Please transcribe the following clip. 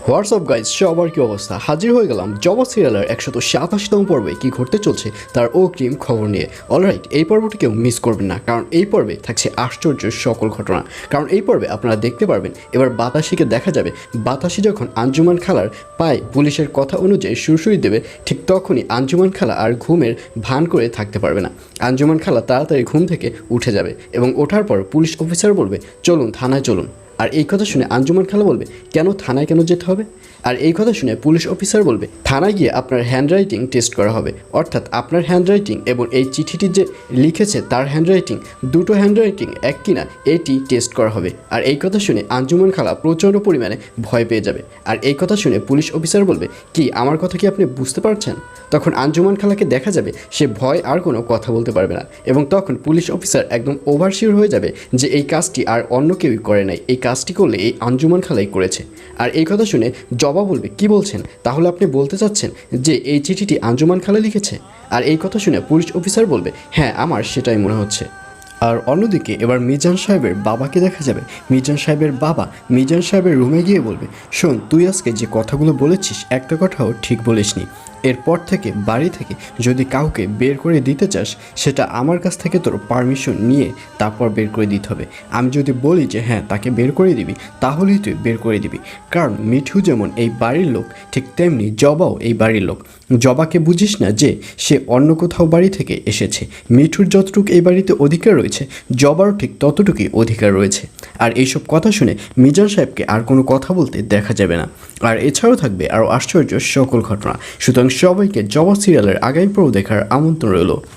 WhatsApp guys, সবার কি অবস্থা? হাজির হয়ে গেলাম জবা সিরিয়ালের 187তম পর্বে কি ঘটতে চলছে তার অগ্রিম খবর নিয়ে। অলরাইট, এই পর্বটি কেউ মিস করবেন না, কারণ এই পর্বে থাকছে আশ্চর্য সকল ঘটনা। কারণ এই পর্বে আপনারা দেখতে পারবেন এবার বাতাসিকে দেখা যাবে। বাতাসি যখন আঞ্জুমান খালার পায়ে পুলিশের কথা অনুযায়ী সুরসুরি দেবে, ঠিক তখনই আঞ্জুমান খালা আর ঘুমের ভান করে থাকতে পারবে না। আঞ্জুমান খালা তাড়াতাড়ি ঘুম থেকে উঠে যাবে এবং ওঠার পর পুলিশ অফিসার বলবে, চলুন থানায় চলুন। আর এই কথা শুনে আঞ্জুমান খালা বলবে, কেন থানায় কেন যেতে হবে? আর এই কথা শুনে পুলিশ অফিসার বলবে, থানায় গিয়ে আপনার হ্যান্ডরাইটিং টেস্ট করা হবে, অর্থাৎ আপনার হ্যান্ডরাইটিং এবং এই চিঠিটি যে লিখেছে তার হ্যান্ডরাইটিং, দুটো হ্যান্ডরাইটিং এক কিনা এটি টেস্ট করা হবে। আর এই কথা শুনে আঞ্জুমান খালা প্রচণ্ড পরিমাণে ভয় পেয়ে যাবে। আর এই কথা শুনে পুলিশ অফিসার বলবে, কি আমার কথা কি আপনি বুঝতে পারছেন? তখন আঞ্জুমান খালাকে দেখা যাবে সে ভয় আর কোনো কথা বলতে পারবে না, এবং তখন পুলিশ অফিসার একদম ওভারশিওর হয়ে যাবে যে এই কাজটি আর অন্য কেউই করে নাই, এই কাজটি করলে এই আঞ্জুমান খালাই করেছে। আর এই কথা শুনে জবা বলবে, কি বলছেন? তাহলে আপনি বলতে চাচ্ছেন যে এই চিঠিটি আঞ্জুমান খালা লিখেছে? আর এই কথা শুনে পুলিশ অফিসার বলবে, হ্যাঁ, আমার সেটাই মনে হচ্ছে। আর অন্যদিকে এবার মিজান সাহেবের বাবাকে দেখা যাবে। মিজান সাহেবের বাবা মিজান সাহেবের রুমে গিয়ে বলবে, শোন, তুই আজকে যে কথাগুলো বলেছিস একটা কথাও ঠিক বলিসনি। এরপর থেকে বাড়ি থেকে যদি কাউকে বের করে দিতে চাস, সেটা আমার কাছ থেকে তোর পারমিশন নিয়ে তারপর বের করে দিতে হবে। আমি যদি বলি যে হ্যাঁ তাকে বের করে দিবি, তাহলেই তুই বের করে দিবি। কারণ মিঠু যেমন এই বাড়ির লোক, ঠিক তেমনি জবাও এই বাড়ির লোক। জবাকে বুঝিস না যে সে অন্য কোথাও বাড়ি থেকে এসেছে? মিঠুর যতটুকু এই বাড়িতে অধিকার রয়েছে, জবারও ঠিক ততটুকুই অধিকার রয়েছে। আর এইসব কথা শুনে মিজান সাহেবকে আর কোনো কথা বলতে দেখা যাবে না। আর এছাড়াও থাকবে আরও আশ্চর্য সকল ঘটনা। সুতরাং সবাইকে জবা সিরিয়ালের আগামী পর্ব দেখার আমন্ত্রণ রইল।